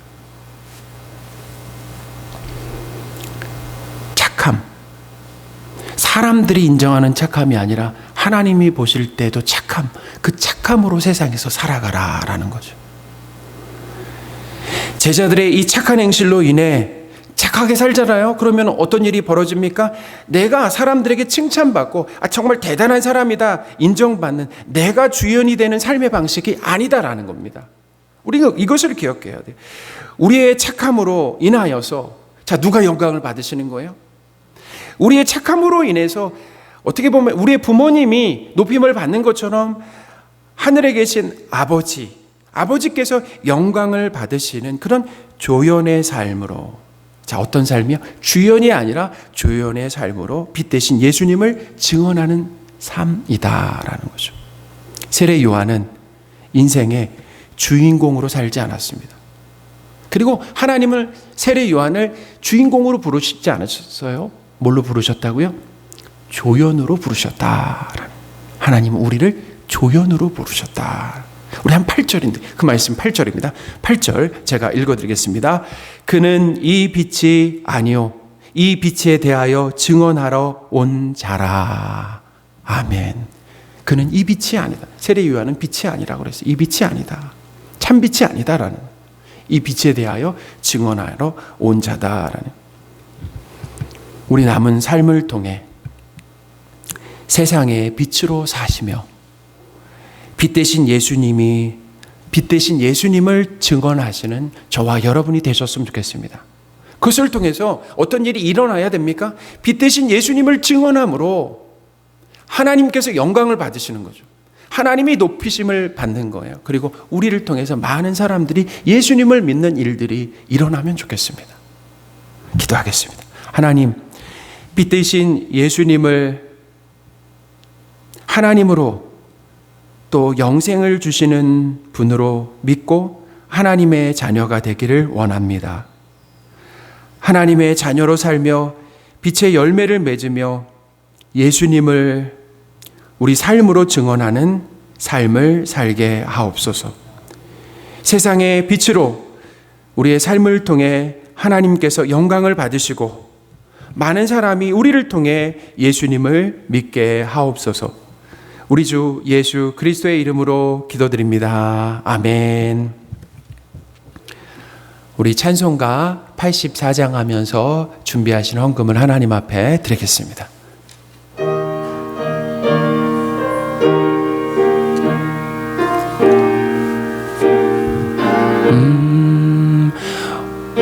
착함. 사람들이 인정하는 착함이 아니라 하나님이 보실 때도 착함, 그 착함으로 세상에서 살아가라 라는 거죠. 제자들의 이 착한 행실로 인해 착하게 살잖아요. 그러면 어떤 일이 벌어집니까? 내가 사람들에게 칭찬받고 정말 대단한 사람이다 인정받는, 내가 주연이 되는 삶의 방식이 아니다라는 겁니다. 우리가 이것을 기억해야 돼요. 우리의 착함으로 인하여서 누가 영광을 받으시는 거예요? 우리의 착함으로 인해서 어떻게 보면 우리의 부모님이 높임을 받는 것처럼 하늘에 계신 아버지께서 영광을 받으시는 그런 조연의 삶으로, 어떤 삶이요? 주연이 아니라 조연의 삶으로 빛 대신 예수님을 증언하는 삶이다라는 거죠. 세례 요한은 인생의 주인공으로 살지 않았습니다. 그리고 하나님을, 세례 요한을 주인공으로 부르시지 않으셨어요. 뭘로 부르셨다고요? 조연으로 부르셨다. 하나님은 우리를 조연으로 부르셨다. 우리 한 8절인데 그 말씀 8절입니다. 8절 제가 읽어드리겠습니다. 그는 이 빛이 아니요 이 빛에 대하여 증언하러 온 자라. 아멘. 그는 이 빛이 아니다. 세례 요한은 빛이 아니라고 그랬어요. 이 빛이 아니다. 참 빛이 아니다라는, 이 빛에 대하여 증언하러 온 자다라는. 우리 남은 삶을 통해 세상의 빛으로 사시며 빛 대신 예수님을 증언하시는 저와 여러분이 되셨으면 좋겠습니다. 그것을 통해서 어떤 일이 일어나야 됩니까? 빛 대신 예수님을 증언함으로 하나님께서 영광을 받으시는 거죠. 하나님이 높이심을 받는 거예요. 그리고 우리를 통해서 많은 사람들이 예수님을 믿는 일들이 일어나면 좋겠습니다. 기도하겠습니다. 하나님, 빛 대신 예수님을 하나님으로 또 영생을 주시는 분으로 믿고 하나님의 자녀가 되기를 원합니다. 하나님의 자녀로 살며 빛의 열매를 맺으며 예수님을 우리 삶으로 증언하는 삶을 살게 하옵소서. 세상의 빛으로 우리의 삶을 통해 하나님께서 영광을 받으시고 많은 사람이 우리를 통해 예수님을 믿게 하옵소서. 우리 주 예수 그리스도의 이름으로 기도드립니다. 아멘. 우리 찬송가 84장 하면서 준비하신 헌금을 하나님 앞에 드리겠습니다.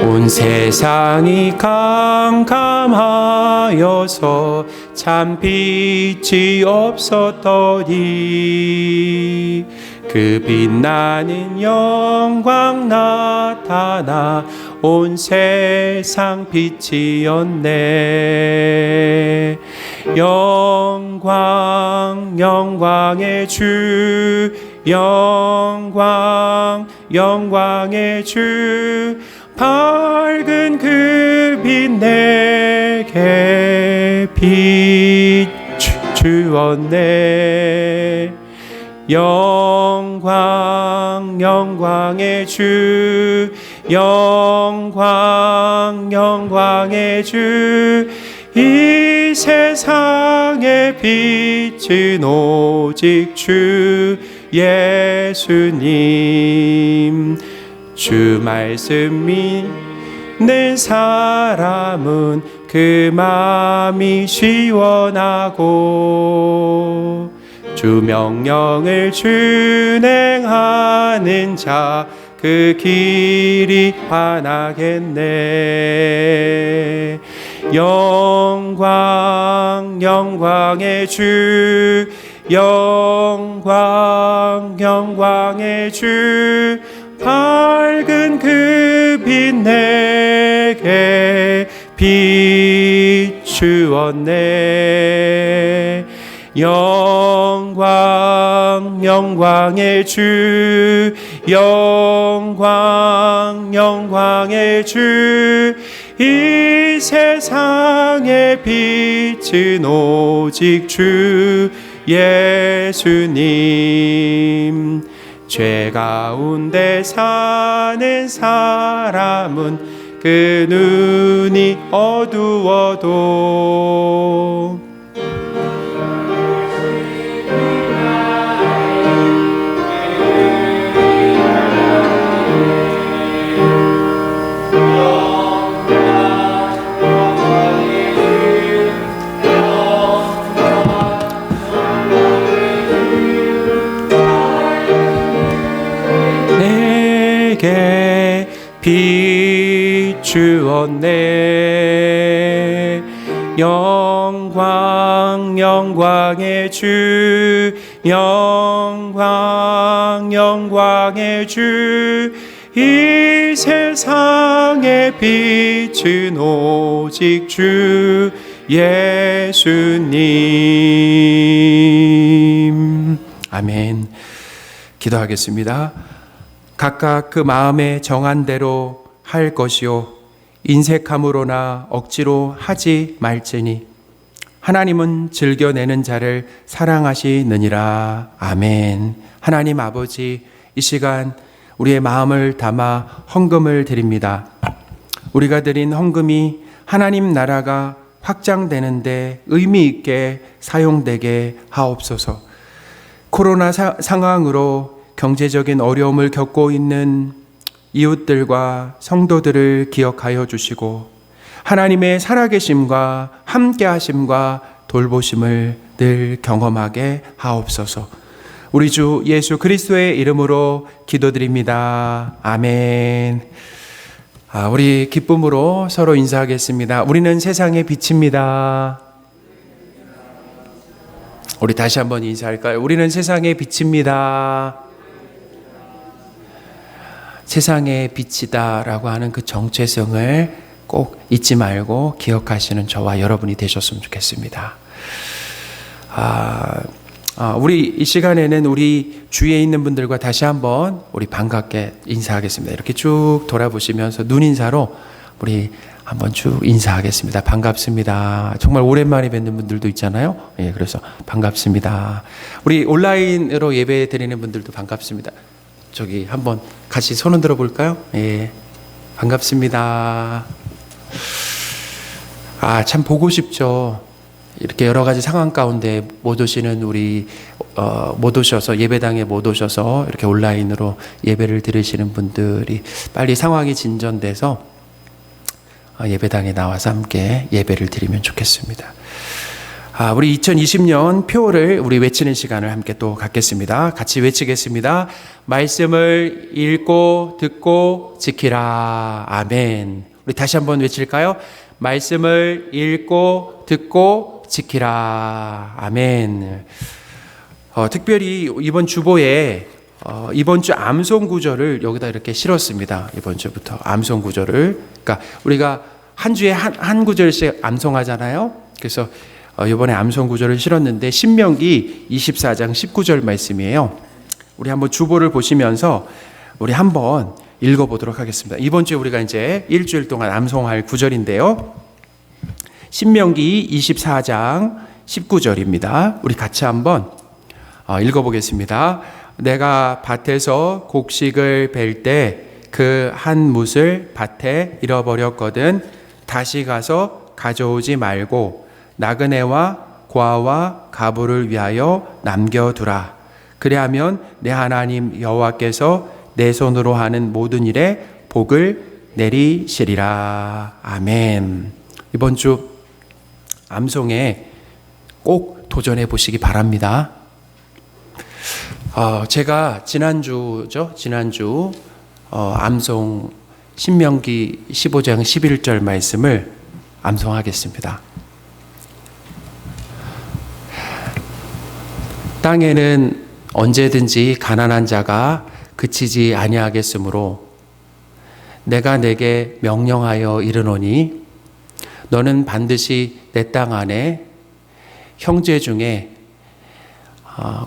온 세상이 캄캄하여서 참 빛이 없었더니 그 빛나는 영광 나타나 온 세상 빛이었네. 영광 영광의 주, 영광 영광의 주, 밝은 그 빛 내게 비추었네. 영광 영광의 주, 영광 영광의 주, 이 세상의 빛은 오직 주 예수님. 주 말씀 믿는 사람은 그 마음이 시원하고, 주 명령을 준행하는 자 그 길이 환하겠네. 영광 영광의 주, 영광 영광의 주, 밝은 그 빛 내게 비추었네. 영광 영광의 주, 영광 영광의 주, 이 세상의 빛은 오직 주 예수님. 죄 가운데 사는 사람은 그 눈이 어두워도 내게 비추었네. 영광 영광의 주, 영광 영광의 주, 이 세상의 빛은 오직 주 예수님. 아멘. 기도하겠습니다. 각각 그 마음에 정한 대로 할 것이요 인색함으로나 억지로 하지 말지니 하나님은 즐겨내는 자를 사랑하시느니라. 아멘. 하나님 아버지, 이 시간 우리의 마음을 담아 헌금을 드립니다. 우리가 드린 헌금이 하나님 나라가 확장되는데 의미 있게 사용되게 하옵소서. 코로나 상황으로 경제적인 어려움을 겪고 있는 이웃들과 성도들을 기억하여 주시고 하나님의 살아계심과 함께하심과 돌보심을 늘 경험하게 하옵소서. 우리 주 예수 그리스도의 이름으로 기도드립니다. 아멘. 우리 기쁨으로 서로 인사하겠습니다. 우리는 세상의 빛입니다. 우리 다시 한번 인사할까요? 우리는 세상의 빛입니다. 세상의 빛이다라고 하는 그 정체성을 꼭 잊지 말고 기억하시는 저와 여러분이 되셨으면 좋겠습니다. 우리 이 시간에는 우리 주위에 있는 분들과 다시 한번 우리 반갑게 인사하겠습니다. 이렇게 쭉 돌아보시면서 눈인사로 우리 한번 쭉 인사하겠습니다. 반갑습니다. 정말 오랜만에 뵙는 분들도 있잖아요. 예, 그래서 반갑습니다. 우리 온라인으로 예배 드리는 분들도 반갑습니다. 저기 한번 같이 손 흔들어 볼까요? 예, 반갑습니다. 참 보고 싶죠. 이렇게 여러 가지 상황 가운데 못 오시는 우리 못 오셔서 예배당에 못 오셔서 이렇게 온라인으로 예배를 드리시는 분들이 빨리 상황이 진전돼서 예배당에 나와서 함께 예배를 드리면 좋겠습니다. 우리 2020년 표를 우리 외치는 시간을 함께 또 갖겠습니다. 같이 외치겠습니다. 말씀을 읽고 듣고 지키라. 아멘. 우리 다시 한번 외칠까요? 말씀을 읽고 듣고 지키라. 아멘. 특별히 이번 주보에 이번 주 암송 구절을 여기다 이렇게 실었습니다. 이번 주부터 암송 구절을. 그러니까 우리가 한 주에 한 구절씩 암송하잖아요. 그래서 이번에 암송 구절을 실었는데 신명기 24장 19절 말씀이에요. 우리 한번 주보를 보시면서 우리 한번 읽어보도록 하겠습니다. 이번 주에 우리가 이제 일주일 동안 암송할 구절인데요. 신명기 24장 19절입니다. 우리 같이 한번 읽어보겠습니다. 내가 밭에서 곡식을 벨 때 그 한 뭇을 밭에 잃어버렸거든 다시 가서 가져오지 말고 나그네와 고아와 가부를 위하여 남겨두라. 그리하면 내 하나님 여호와께서 내 손으로 하는 모든 일에 복을 내리시리라. 아멘. 이번 주 암송에 꼭 도전해 보시기 바랍니다. 제가 지난주 암송 신명기 15장 11절 말씀을 암송하겠습니다. 땅에는 언제든지 가난한 자가 그치지 아니하겠으므로 내가 내게 명령하여 이르노니 너는 반드시 내 땅 안에 형제 중에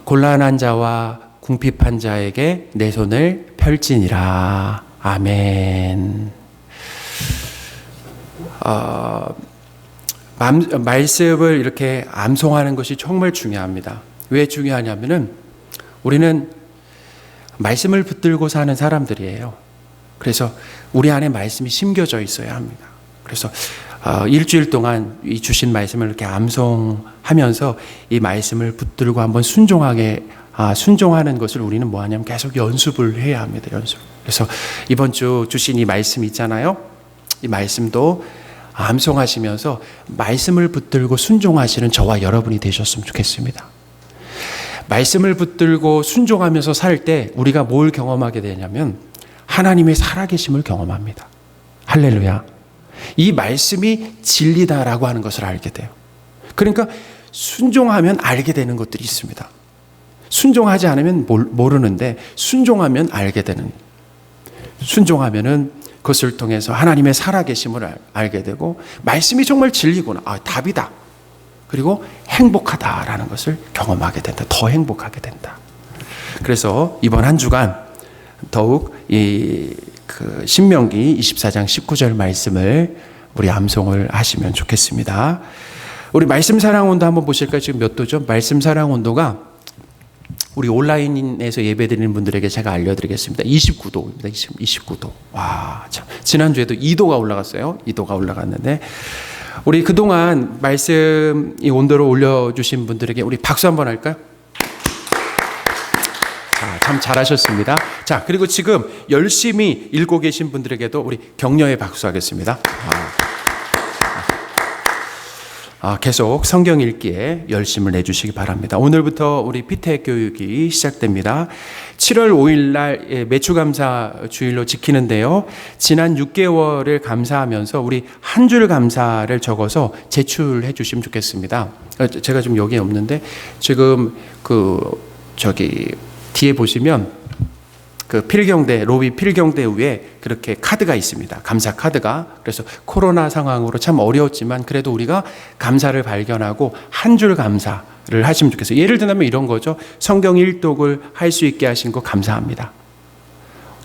곤란한 자와 궁핍한 자에게 내 손을 펼지니라. 아멘. 말씀을 이렇게 암송하는 것이 정말 중요합니다. 왜 중요하냐면은 우리는 말씀을 붙들고 사는 사람들이에요. 그래서 우리 안에 말씀이 심겨져 있어야 합니다. 그래서 일주일 동안 이 주신 말씀을 이렇게 암송하면서 이 말씀을 붙들고 한번 순종하는 것을 우리는 뭐 하냐면 계속 연습을 해야 합니다. 연습. 그래서 이번 주 주신 이 말씀 있잖아요. 이 말씀도 암송하시면서 말씀을 붙들고 순종하시는 저와 여러분이 되셨으면 좋겠습니다. 말씀을 붙들고 순종하면서 살 때 우리가 뭘 경험하게 되냐면 하나님의 살아계심을 경험합니다. 할렐루야. 이 말씀이 진리다라고 하는 것을 알게 돼요. 그러니까 순종하면 알게 되는 것들이 있습니다. 순종하지 않으면 모르는데 순종하면 알게 되는, 순종하면은 그것을 통해서 하나님의 살아계심을 알게 되고 말씀이 정말 진리구나, 답이다, 그리고 행복하다라는 것을 경험하게 된다. 더 행복하게 된다. 그래서 이번 한 주간 더욱 신명기 24장 19절 말씀을 우리 암송을 하시면 좋겠습니다. 우리 말씀 사랑 온도 한번 보실까요? 지금 몇 도죠? 말씀 사랑 온도가 우리 온라인에서 예배드리는 분들에게 제가 알려드리겠습니다. 29도입니다. 29도. 와, 참. 지난주에도 2도가 올라갔어요. 2도가 올라갔는데 우리 그동안 말씀 이 온도를 올려주신 분들에게 우리 박수 한번 할까요? 참 잘하셨습니다. 자, 그리고 지금 열심히 읽고 계신 분들에게도 우리 격려의 박수 하겠습니다. 계속 성경 읽기에 열심을 내주시기 바랍니다. 오늘부터 우리 피택 교육이 시작됩니다. 7월 5일 날 매추감사 주일로 지키는데요. 지난 6개월을 감사하면서 우리 한 줄 감사를 적어서 제출해 주시면 좋겠습니다. 제가 지금 여기에 없는데 지금 뒤에 보시면 로비 필경대 위에 그렇게 카드가 있습니다. 감사 카드가. 그래서 코로나 상황으로 참 어려웠지만 그래도 우리가 감사를 발견하고 한 줄 감사를 하시면 좋겠어요. 예를 들면 이런 거죠. 성경 일독을 할 수 있게 하신 거 감사합니다.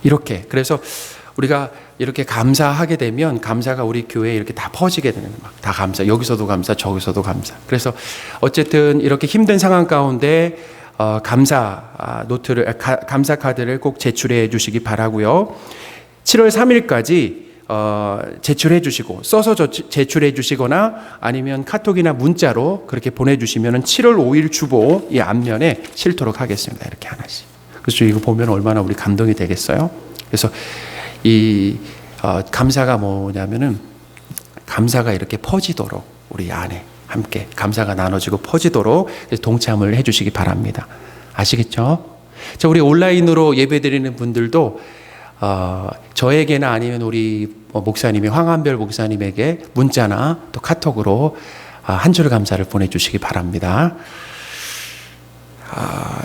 이렇게. 그래서 우리가 이렇게 감사하게 되면 감사가 우리 교회에 이렇게 다 퍼지게 되는, 다 감사. 여기서도 감사, 저기서도 감사. 그래서 어쨌든 이렇게 힘든 상황 가운데 감사 감사 카드를 꼭 제출해 주시기 바라고요. 7월 3일까지 제출해 주시고 써서 제출해 주시거나 아니면 카톡이나 문자로 그렇게 보내주시면 7월 5일 주보 이 앞면에 실도록 하겠습니다. 이렇게 하나씩. 그래서 이거 보면 얼마나 우리 감동이 되겠어요. 그래서 이 감사가 뭐냐면은 감사가 이렇게 퍼지도록 우리 안에 함께 감사가 나눠지고 퍼지도록 동참을 해주시기 바랍니다. 아시겠죠? 자, 우리 온라인으로 예배드리는 분들도 저에게나 아니면 우리 목사님이 황한별 목사님에게 문자나 또 카톡으로 한 줄 감사를 보내주시기 바랍니다.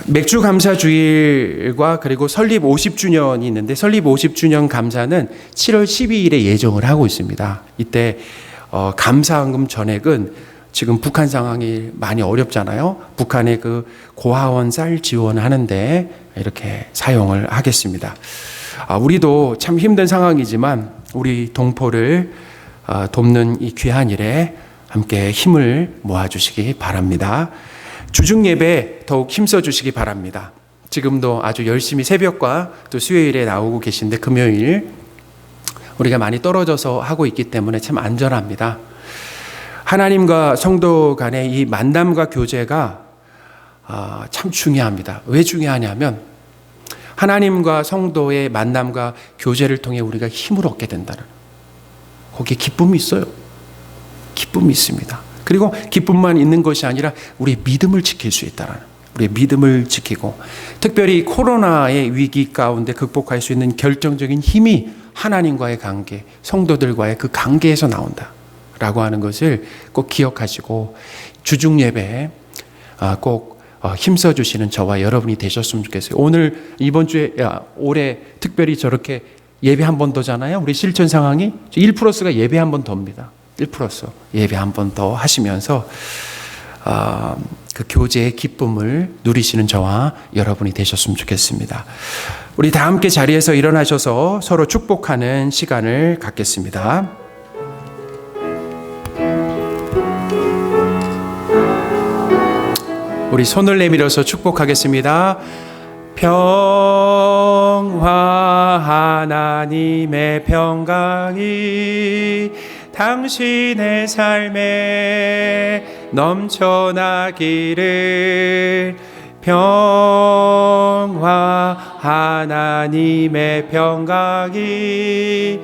맥주 감사 주일과 그리고 설립 50주년이 있는데 설립 50주년 감사는 7월 12일에 예정을 하고 있습니다. 이때 감사헌금 전액은 지금 북한 상황이 많이 어렵잖아요. 북한의 그 고아원 쌀 지원하는데 이렇게 사용을 하겠습니다. 우리도 참 힘든 상황이지만 우리 동포를 돕는 이 귀한 일에 함께 힘을 모아주시기 바랍니다. 주중 예배 더욱 힘써 주시기 바랍니다. 지금도 아주 열심히 새벽과 또 수요일에 나오고 계신데 금요일 우리가 많이 떨어져서 하고 있기 때문에 참 안전합니다. 하나님과 성도 간의 이 만남과 교제가 참 중요합니다. 왜 중요하냐면 하나님과 성도의 만남과 교제를 통해 우리가 힘을 얻게 된다는, 거기에 기쁨이 있어요. 기쁨이 있습니다. 그리고 기쁨만 있는 것이 아니라 우리의 믿음을 지킬 수 있다는, 우리의 믿음을 지키고 특별히 코로나의 위기 가운데 극복할 수 있는 결정적인 힘이 하나님과의 관계, 성도들과의 그 관계에서 나온다 라고 하는 것을 꼭 기억하시고 주중 예배에 꼭 힘써 주시는 저와 여러분이 되셨으면 좋겠어요. 오늘 이번 주에 올해 특별히 저렇게 예배 한 번 더잖아요. 우리 실천 상황이 1+가 예배 한 번 더입니다. 1+ 예배 한 번 더 하시면서 그 교제의 기쁨을 누리시는 저와 여러분이 되셨으면 좋겠습니다. 우리 다 함께 자리에서 일어나셔서 서로 축복하는 시간을 갖겠습니다. 우리 손을 내밀어서 축복하겠습니다. 평화 하나님의 평강이 당신의 삶에 넘쳐나기를. 평화 하나님의 평강이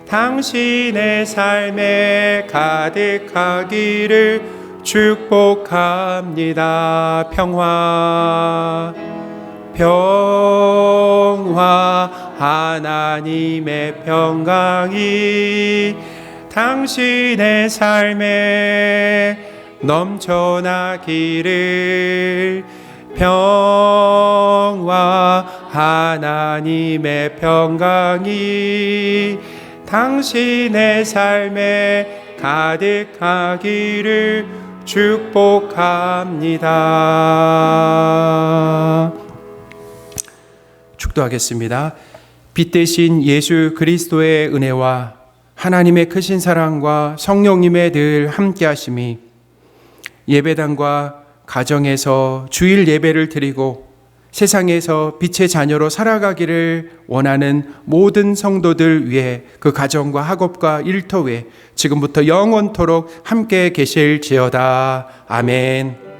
당신의 삶에 가득하기를 축복합니다. 평화 하나님의 평강이 당신의 삶에 넘쳐나기를. 평화 하나님의 평강이 당신의 삶에 가득하기를 축복합니다. 축도하겠습니다. 빛 대신 예수 그리스도의 은혜와 하나님의 크신 사랑과 성령님의 늘 함께하심이 예배당과 가정에서 주일 예배를 드리고 세상에서 빛의 자녀로 살아가기를 원하는 모든 성도들 위해 그 가정과 학업과 일터 위에 지금부터 영원토록 함께 계실지어다. 아멘.